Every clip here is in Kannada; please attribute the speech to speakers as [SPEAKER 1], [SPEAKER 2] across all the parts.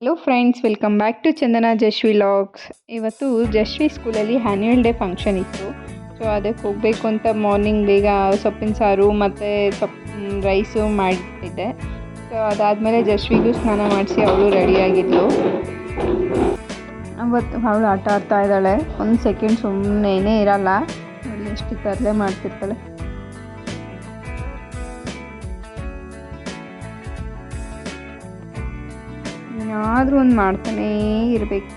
[SPEAKER 1] Hello friends, welcome back to Chandana Jashvi logs. ಇವತ್ತು ಜಶ್ವಿ ಸ್ಕೂಲಲ್ಲಿ ಆ್ಯನ್ಯುವಲ್ ಡೇ ಫಂಕ್ಷನ್ ಇತ್ತು. ಸೊ ಅದಕ್ಕೆ ಹೋಗಬೇಕು ಅಂತ ಮಾರ್ನಿಂಗ್ ಬೇಗ ಸೊಪ್ಪಿನ ಸಾರು ಮತ್ತು ರೈಸು ಮಾಡಿಟ್ಟಿದ್ದೆ. ಸೊ ಅದಾದಮೇಲೆ ಜಶ್ವಿಗೂ ಸ್ನಾನ ಮಾಡಿಸಿ ಅವಳು ರೆಡಿಯಾಗಿದ್ಲು. ಅವತ್ತು ಅವಳು ಆಟ ಆಡ್ತಾ ಇದ್ದಾಳೆ. ಒಂದು ಸೆಕೆಂಡ್ ಸುಮ್ಮನೆ ಇರಲ್ಲ, ನೋಡಿ ಎಷ್ಟು ತರಲೆ ಮಾಡ್ತಿರ್ತಾಳೆ. ಏನಾದರೂ ಒಂದು ಮಾಡ್ತಾನೇ ಇರಬೇಕು.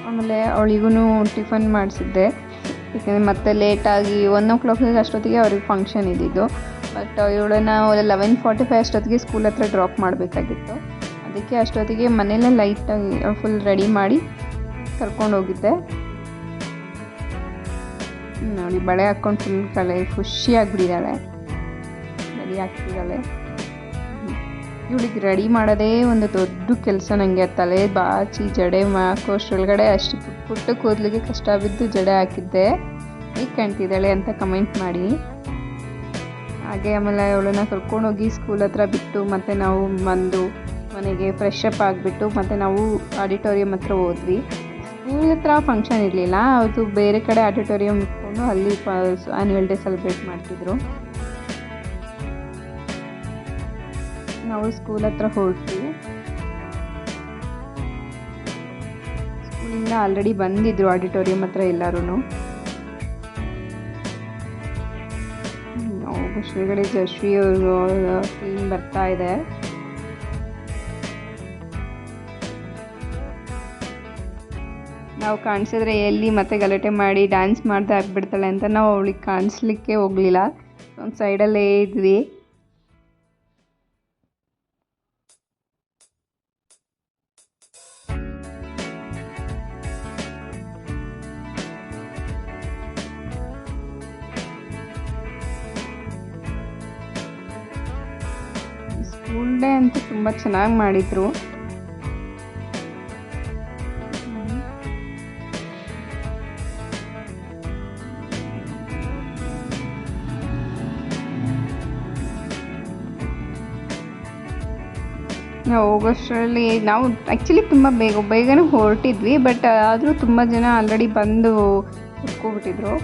[SPEAKER 1] ಆಮೇಲೆ ಅವಳಿಗೂ ಟಿಫನ್ ಮಾಡಿಸಿದ್ದೆ, ಯಾಕೆಂದರೆ ಮತ್ತೆ ಲೇಟಾಗಿ 1 o'clock ಅಷ್ಟೊತ್ತಿಗೆ ಅವ್ರಿಗೆ ಫಂಕ್ಷನ್ ಇದ್ದಿದ್ದು. ಬಟ್ ಇವಳನ್ನ 11:45 ಅಷ್ಟೊತ್ತಿಗೆ ಸ್ಕೂಲ್ ಹತ್ರ ಡ್ರಾಪ್ ಮಾಡಬೇಕಾಗಿತ್ತು. ಅದಕ್ಕೆ ಅಷ್ಟೊತ್ತಿಗೆ ಮನೆಯಲ್ಲೇ ಲೈಟಾಗಿ ಫುಲ್ ರೆಡಿ ಮಾಡಿ ಕರ್ಕೊಂಡೋಗಿದ್ದೆ. ನೋಡಿ, ಬಳೆ ಹಾಕ್ಕೊಂಡು ಫುಲ್ ಖುಷಿಯಾಗಿಬಿಟ್ಟಿದ್ದಾಳೆ, ರೆಡಿ ಆಗ್ತಿದ್ದಾಳೆ. ಇವಳಿಗೆ ರೆಡಿ ಮಾಡೋದೇ ಒಂದು ದೊಡ್ಡ ಕೆಲಸ. ನನಗೆ ತಲೆ ಬಾಚಿ ಜಡೆ ಹಾಕೋಷ್ಟ್ರೊಳಗಡೆ ಅಷ್ಟು ಪುಟ್ಟ ಕೂದಲಿಗೆ ಕಷ್ಟ ಬಿದ್ದು ಜಡೆ ಹಾಕಿದ್ದೆ. ಹೇಗೆ ಕಾಣ್ತಿದ್ದಾಳೆ ಅಂತ ಕಮೆಂಟ್ ಮಾಡಿ. ಹಾಗೆ ಆಮೇಲೆ ಅವಳನ್ನ ಕರ್ಕೊಂಡೋಗಿ ಸ್ಕೂಲ್ ಹತ್ರ ಬಿಟ್ಟು ಮತ್ತು ನಾವು ಬಂದು ಮನೆಗೆ ಫ್ರೆಶ್ ಅಪ್ ಆಗಿಬಿಟ್ಟು ಮತ್ತು ನಾವು ಆಡಿಟೋರಿಯಂ ಹತ್ರ ಹೋದ್ವಿ. ಸ್ಕೂಲ್ ಹತ್ರ ಫಂಕ್ಷನ್ ಇರಲಿಲ್ಲ, ಅದು ಬೇರೆ ಕಡೆ ಆಡಿಟೋರಿಯಂ ಇಟ್ಕೊಂಡು ಅಲ್ಲಿ ಆ್ಯನ್ಯುವಲ್ ಡೇ ಸೆಲೆಬ್ರೇಟ್ ಮಾಡ್ತಿದ್ರು. ನಾವು ಸ್ಕೂಲ್ ಹತ್ರ ಹೊರಟ್ವಿ. ಸ್ಕೂಲಿಂದ ಆಲ್ರೆಡಿ ಬಂದಿದ್ರು ಆಡಿಟೋರಿಯಂ ಹತ್ರ ಎಲ್ಲರೂ. ಶ್ರೀಗಡೆ ಜಶ್ವಿ ಅವರು ಫಿಲ್ಮ್ ಬರ್ತಾ ಇದೆ. ನಾವು ಕಾಣಿಸಿದ್ರೆ ಎಲ್ಲಿ ಮತ್ತೆ ಗಲಾಟೆ ಮಾಡಿ ಡ್ಯಾನ್ಸ್ ಮಾಡ್ತಾ ಆಗ್ಬಿಡ್ತಾಳೆ ಅಂತ ನಾವು ಅವಳಿಗೆ ಕಾಣಿಸ್ಲಿಕ್ಕೆ ಹೋಗಲಿಲ್ಲ. ಒಂದು ಸೈಡಲ್ಲೇ ಇದ್ವಿ. ಸ್ಕೂಲ್ ಡೇ ಅಂತೂ ತುಂಬ ಚೆನ್ನಾಗಿ ಮಾಡಿದರು. ನಾವು ಹೋಗೋಷ್ಟರಲ್ಲಿ ನಾವು ಆ್ಯಕ್ಚುಲಿ ತುಂಬ ಬೇಗನೆ ಹೊರಟಿದ್ವಿ. ಬಟ್ ಆದರೂ ತುಂಬ ಜನ ಆಲ್ರೆಡಿ ಬಂದು ಕುತ್ಕೊಬಿಟ್ಟಿದ್ರು.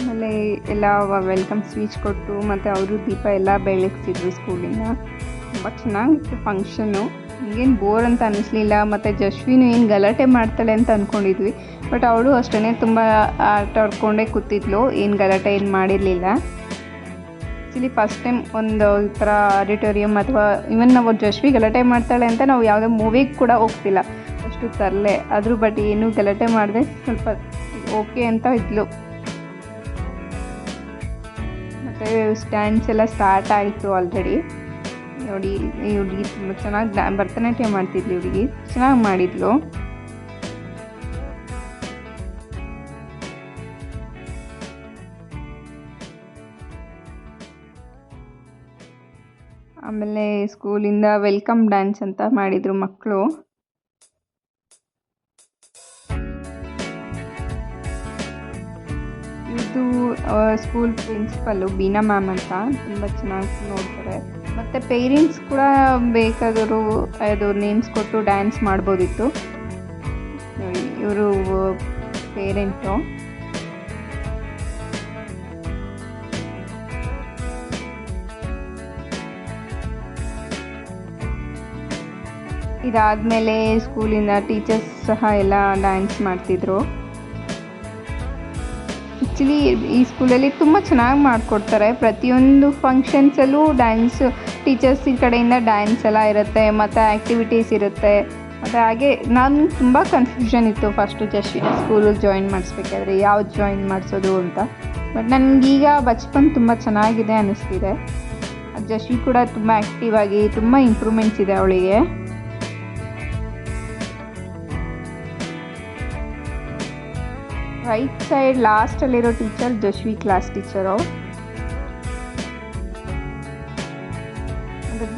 [SPEAKER 1] ಆಮೇಲೆ ಎಲ್ಲ ವೆಲ್ಕಮ್ ಸ್ಪೀಚ್ ಕೊಟ್ಟು ಮತ್ತು ಅವರು ದೀಪ ಎಲ್ಲ ಬೆಳಗಿಸಿದ್ರು ಸ್ಕೂಲಿಂದ. ತುಂಬ ಚೆನ್ನಾಗಿತ್ತು ಫಂಕ್ಷನ್ನು. ಹಿಂಗೇನು ಬೋರ್ ಅಂತ ಅನ್ನಿಸ್ಲಿಲ್ಲ. ಮತ್ತು ಜಶ್ವಿನೂ ಏನು ಗಲಾಟೆ ಮಾಡ್ತಾಳೆ ಅಂತ ಅಂದ್ಕೊಂಡಿದ್ವಿ. ಬಟ್ ಅವಳು ಅಷ್ಟೇ ತುಂಬ ಆಟ ಆಡ್ಕೊಂಡೇ ಕೂತಿದ್ಲು, ಏನು ಗಲಾಟೆ ಏನು ಮಾಡಿರಲಿಲ್ಲ. ಆ್ಯಕ್ಚುಲಿ ಫಸ್ಟ್ ಟೈಮ್ ಒಂದು ಈ ಥರ ಆಡಿಟೋರಿಯಂ ಅಥವಾ ಇವನ್ ನಾವು ಜಶ್ವಿ ಗಲಾಟೆ ಮಾಡ್ತಾಳೆ ಅಂತ ನಾವು ಯಾವುದೋ ಮೂವಿಗೆ ಕೂಡ ಹೋಗ್ತಿಲ್ಲ, ಅಷ್ಟು ತರಲೆ ಆದರೂ. ಬಟ್ ಏನು ಗಲಾಟೆ ಮಾಡಿದೆ, ಸ್ವಲ್ಪ ಓಕೆ ಅಂತ ಇದ್ಲು. ಡ್ಯಾನ್ಸ್ ಎಲ್ಲ ಸ್ಟಾರ್ಟ್ ಆಯಿತು ಆಲ್ರೆಡಿ. ನೋಡಿ, ಈ ಹುಡುಗಿ ತುಂಬ ಚೆನ್ನಾಗಿ ಭರತನಾಟ್ಯ ಮಾಡ್ತಿದ್ಲು. ಹುಡುಗಿ ಚೆನ್ನಾಗಿ ಮಾಡಿದ್ಲು. ಆಮೇಲೆ ಸ್ಕೂಲಿಂದ ವೆಲ್ಕಮ್ ಡ್ಯಾನ್ಸ್ ಅಂತ ಮಾಡಿದರು ಮಕ್ಕಳು. ಇದು ಸ್ಕೂಲ್ ಪ್ರಿನ್ಸಿಪಲ್ಲು ಬೀನಾ ಮ್ಯಾಮ್ ಅಂತ, ತುಂಬ ಚೆನ್ನಾಗಿ ನೋಡ್ತಾರೆ. ಮತ್ತು ಪೇರೆಂಟ್ಸ್ ಕೂಡ ಬೇಕಾದರೂ ಅದು ನೇಮ್ಸ್ ಕೊಟ್ಟು ಡ್ಯಾನ್ಸ್ ಮಾಡ್ಬೋದಿತ್ತು. ಇವರು ಪೇರೆಂಟು. ಇದಾದಮೇಲೆ ಸ್ಕೂಲಿಂದ ಟೀಚರ್ಸ್ ಸಹ ಎಲ್ಲ ಡ್ಯಾನ್ಸ್ ಮಾಡ್ತಿದ್ರು. ಆ್ಯಕ್ಚುಲಿ ಈ ಸ್ಕೂಲಲ್ಲಿ ತುಂಬ ಚೆನ್ನಾಗಿ ಮಾಡಿಕೊಡ್ತಾರೆ. ಪ್ರತಿಯೊಂದು ಫಂಕ್ಷನ್ಸಲ್ಲೂ ಡ್ಯಾನ್ಸ್ ಟೀಚರ್ಸ್ ಕಡೆಯಿಂದ ಡ್ಯಾನ್ಸ್ ಎಲ್ಲ ಇರುತ್ತೆ, ಮತ್ತು ಆ್ಯಕ್ಟಿವಿಟೀಸ್ ಇರುತ್ತೆ. ಮತ್ತು ಹಾಗೆ ನಾನು ತುಂಬ ಕನ್ಫ್ಯೂಷನ್ ಇತ್ತು ಫಸ್ಟು ಜಶ್ವಿನ ಸ್ಕೂಲಿಗೆ ಜಾಯಿನ್ ಮಾಡಿಸ್ಬೇಕಾದ್ರೆ ಯಾವ್ದು ಜಾಯಿನ್ ಮಾಡಿಸೋದು ಅಂತ. ಬಟ್ ನನಗೀಗ ಬಚ್ಪನ್ ತುಂಬ ಚೆನ್ನಾಗಿದೆ ಅನ್ನಿಸ್ತಿದೆ. ಜಶ್ವಿ ಕೂಡ ತುಂಬ ಆ್ಯಕ್ಟಿವ್ ಆಗಿ ತುಂಬ ಇಂಪ್ರೂವ್ಮೆಂಟ್ಸ್ ಇದೆ ಅವಳಿಗೆ. ರೈಟ್ ಸೈಡ್ ಲಾಸ್ಟಲ್ಲಿರೋ ಟೀಚರ್ ಜಶ್ವಿ ಕ್ಲಾಸ್ ಟೀಚರು.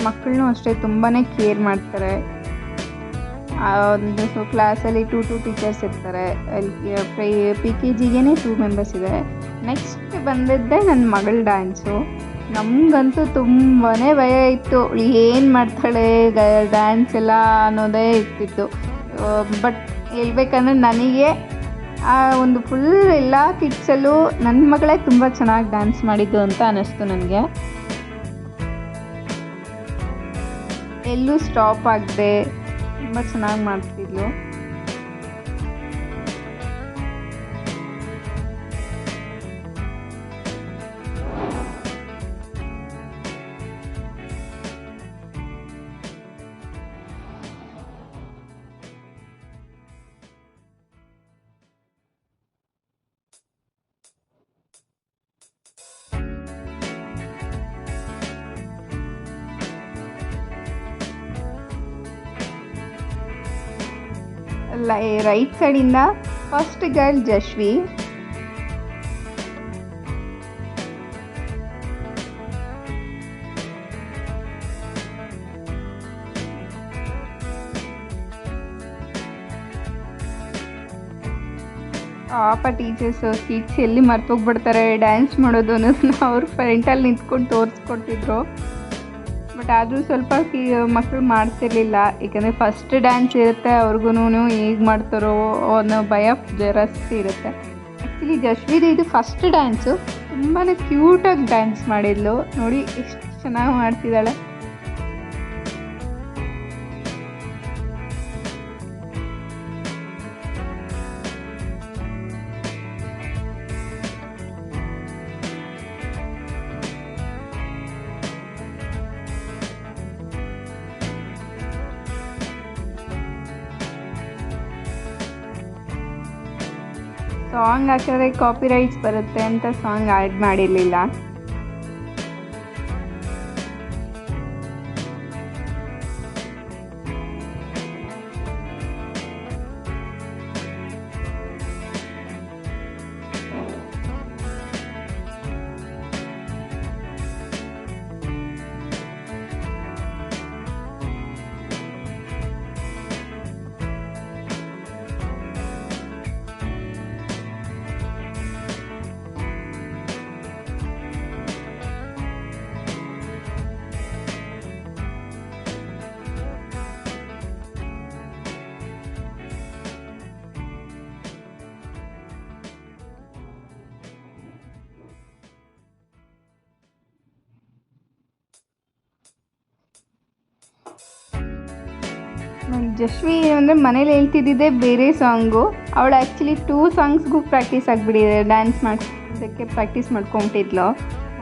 [SPEAKER 1] ಮಕ್ಕಳನ್ನೂ ಅಷ್ಟೇ ತುಂಬಾ ಕೇರ್ ಮಾಡ್ತಾರೆ. ಒಂದು ಕ್ಲಾಸಲ್ಲಿ 2 ಟೀಚರ್ಸ್ ಇರ್ತಾರೆ. PKGಗೆ 2 ಮೆಂಬರ್ಸ್ ಇದೆ. ನೆಕ್ಸ್ಟ್ ಬಂದಿದ್ದೆ ನನ್ನ ಮಗಳ ಡ್ಯಾನ್ಸು. ನಮಗಂತೂ ತುಂಬಾ ಭಯ ಇತ್ತು, ಏನು ಮಾಡ್ತಾಳೆ ಡ್ಯಾನ್ಸ್ ಎಲ್ಲ ಅನ್ನೋದೇ ಇರ್ತಿತ್ತು. ಬಟ್ ಹೇಳ್ಬೇಕಂದ್ರೆ ನನಗೆ ಆ ಒಂದು ಫುಲ್ ಎಲ್ಲ ಕಿಡ್ಸಲ್ಲೂ ನನ್ನ ಮಗಳೇ ತುಂಬ ಚೆನ್ನಾಗಿ ಡ್ಯಾನ್ಸ್ ಮಾಡಿದ್ದು ಅಂತ ಅನ್ನಿಸ್ತು ನನಗೆ. ಎಲ್ಲೂ ಸ್ಟಾಪ್ ಆಗದೆ ತುಂಬ ಚೆನ್ನಾಗಿ ಮಾಡ್ತಿದ್ಲು. ರೈಟ್ ಸೈಡಿಂದ ಫಸ್ಟ್ ಗರ್ಲ್ ಜಶ್ವಿ, ಪಾಪ ಟೀಚರ್ಸು ಕಿಡ್ಸ್ ಎಲ್ಲಿ ಮರ್ತೋಗ್ಬಿಡ್ತಾರೆ ಡ್ಯಾನ್ಸ್ ಮಾಡೋದು ಅನ್ನೋದನ್ನ ಅವ್ರ ಫ್ರಂಟಲ್ಲಿ ನಿಂತ್ಕೊಂಡು ತೋರಿಸ್ಕೊಡ್ತಿದ್ರು. ಬಟ್ ಆದರೂ ಸ್ವಲ್ಪ ಮಕ್ಕಳು ಮಾಡ್ತಿರ್ಲಿಲ್ಲ, ಏಕೆಂದರೆ ಫಸ್ಟ್ ಡ್ಯಾನ್ಸ್ ಇರುತ್ತೆ, ಅವ್ರಿಗೂ ಹೇಗೆ ಮಾಡ್ತಾರೋ ಅನ್ನೋ ಭಯ ಜಾಸ್ತಿ ಇರುತ್ತೆ. ಆ್ಯಕ್ಚುಲಿ ಜಶ್ವಿದು ಇದು ಫಸ್ಟ್ ಡ್ಯಾನ್ಸು. ತುಂಬಾ ಕ್ಯೂಟಾಗಿ ಡ್ಯಾನ್ಸ್ ಮಾಡಿದ್ಲು. ನೋಡಿ ಎಷ್ಟು ಚೆನ್ನಾಗಿ ಮಾಡ್ತಿದ್ದಾಳೆ. ಸಾಂಗ್ ಹಾಕಿದ್ರೆ ಕಾಪಿರೈಟ್ಸ್ ಬರುತ್ತೆ ಅಂತ ಸಾಂಗ್ ಆ್ಯಡ್ ಮಾಡಿರಲಿಲ್ಲ. ಜಶ್ವಿ ಅಂದರೆ ಮನೇಲಿ ಹೇಳ್ತಿದ್ದಿದ್ದೆ ಬೇರೆ ಸಾಂಗು. ಅವಳು ಆ್ಯಕ್ಚುಲಿ 2 ಸಾಂಗ್ಸ್ಗೂ ಪ್ರಾಕ್ಟೀಸ್ ಆಗಿಬಿಟ್ಟಿದೆ. ಡ್ಯಾನ್ಸ್ ಮಾಡೋದಕ್ಕೆ ಪ್ರಾಕ್ಟೀಸ್ ಮಾಡ್ಕೊಂಬಿಟ್ಟಿದ್ಲು.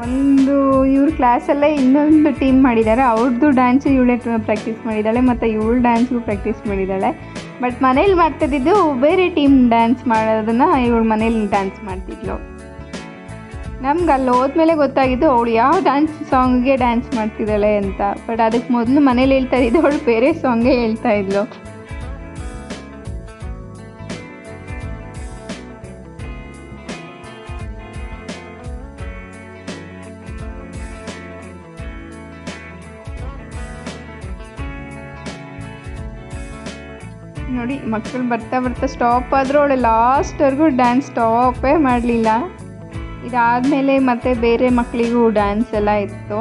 [SPEAKER 1] ಒಂದು ಇವ್ರ ಕ್ಲಾಸಲ್ಲೇ ಇನ್ನೊಂದು ಟೀಮ್ ಮಾಡಿದ್ದಾರೆ, ಅವ್ರದ್ದು ಡ್ಯಾನ್ಸು ಇವಳೇ ಪ್ರಾಕ್ಟೀಸ್ ಮಾಡಿದ್ದಾಳೆ ಮತ್ತು ಇವಳು ಡ್ಯಾನ್ಸ್ಗೂ ಪ್ರಾಕ್ಟೀಸ್ ಮಾಡಿದ್ದಾಳೆ. ಬಟ್ ಮನೇಲಿ ಮಾಡ್ತಿದ್ದಿದ್ದು ಬೇರೆ ಟೀಮ್ ಡ್ಯಾನ್ಸ್ ಮಾಡೋದನ್ನು ಇವಳು ಮನೇಲಿ ಡ್ಯಾನ್ಸ್ ಮಾಡ್ತಿದ್ಲು. ನಮ್ಗೆ ಅಲ್ಲಿ ಹೋದ್ಮೇಲೆ ಗೊತ್ತಾಗಿದ್ದು ಅವಳು ಯಾವ ಡ್ಯಾನ್ಸ್ ಸಾಂಗ್ಗೆ ಡ್ಯಾನ್ಸ್ ಮಾಡ್ತಿದ್ದಾಳೆ ಅಂತ. ಬಟ್ ಅದಕ್ಕೆ ಮೊದಲು ಮನೇಲಿ ಹೇಳ್ತಾ ಇದ್ದು ಅವಳು ಬೇರೆ ಸಾಂಗೇ ಹೇಳ್ತಾ ಇದ್ಲು. ನೋಡಿ ಮಕ್ಕಳು ಬರ್ತಾ ಬರ್ತಾ ಸ್ಟಾಪ್ ಆದರೂ ಅವಳು ಲಾಸ್ಟ್ವರೆಗೂ ಡ್ಯಾನ್ಸ್ ಸ್ಟಾಪೇ ಮಾಡಲಿಲ್ಲ. ಇದಾದಮೇಲೆ ಮತ್ತೆ ಬೇರೆ ಮಕ್ಕಳಿಗೂ ಡ್ಯಾನ್ಸ್ ಎಲ್ಲ ಇತ್ತು.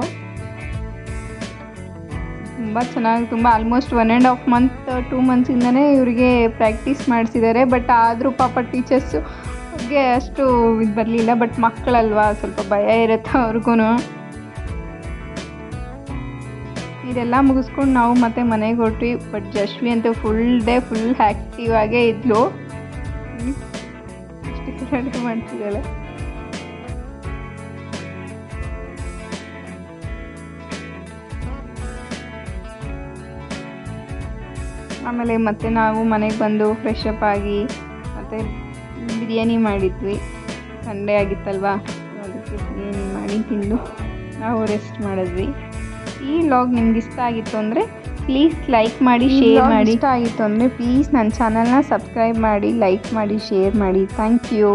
[SPEAKER 1] ತುಂಬ ಚೆನ್ನಾಗಿ, ತುಂಬ ಆಲ್ಮೋಸ್ಟ್ 1.5 ಮಂತ್ 2 ಮಂತ್ಸಿಂದನೇ ಇವರಿಗೆ ಪ್ರಾಕ್ಟೀಸ್ ಮಾಡಿಸಿದ್ದಾರೆ. ಬಟ್ ಆದರೂ ಪಾಪ ಟೀಚರ್ಸು ಅವ್ರಿಗೆ ಅಷ್ಟು ಇದು ಬರಲಿಲ್ಲ. ಬಟ್ ಮಕ್ಕಳಲ್ವಾ, ಸ್ವಲ್ಪ ಭಯ ಇರುತ್ತೆ ಅವ್ರಿಗೂ. ಇದೆಲ್ಲ ಮುಗಿಸ್ಕೊಂಡು ನಾವು ಮತ್ತೆ ಮನೆಗೆ ಹೊರಟ್ವಿ. ಬಟ್ ಜಶ್ವಿ ಅಂತೂ ಫುಲ್ ಡೇ ಫುಲ್ ಆ್ಯಕ್ಟಿವ್ ಆಗೇ ಇದ್ಲು. ಎಷ್ಟು ಮಾಡ್ತಿದ್ದಾಳೆ. ಆಮೇಲೆ ಮತ್ತೆ ನಾವು ಮನೆಗೆ ಬಂದು ಫ್ರೆಶ್ ಅಪ್ ಆಗಿ ಮತ್ತು ಬಿರಿಯಾನಿ ಮಾಡಿದ್ವಿ. ಸಂಡೇ ಆಗಿತ್ತಲ್ವಾ, ಅದಕ್ಕೆ ಬಿರಿಯಾನಿ ಮಾಡಿ ತಿಂದು ನಾವು ರೆಸ್ಟ್ ಮಾಡಿದ್ವಿ. ಈ ವ್ಲಾಗ್ ನಿಮ್ಗೆ ಇಷ್ಟ ಆಗಿತ್ತು ಅಂದರೆ ಪ್ಲೀಸ್ ಲೈಕ್ ಮಾಡಿ, ಶೇರ್ ಮಾಡಿ. ಇಷ್ಟ ಆಗಿತ್ತು ಅಂದರೆ ಪ್ಲೀಸ್ ನನ್ನ ಚಾನಲ್ನ ಸಬ್ಸ್ಕ್ರೈಬ್ ಮಾಡಿ, ಲೈಕ್ ಮಾಡಿ, ಶೇರ್ ಮಾಡಿ. Thank you.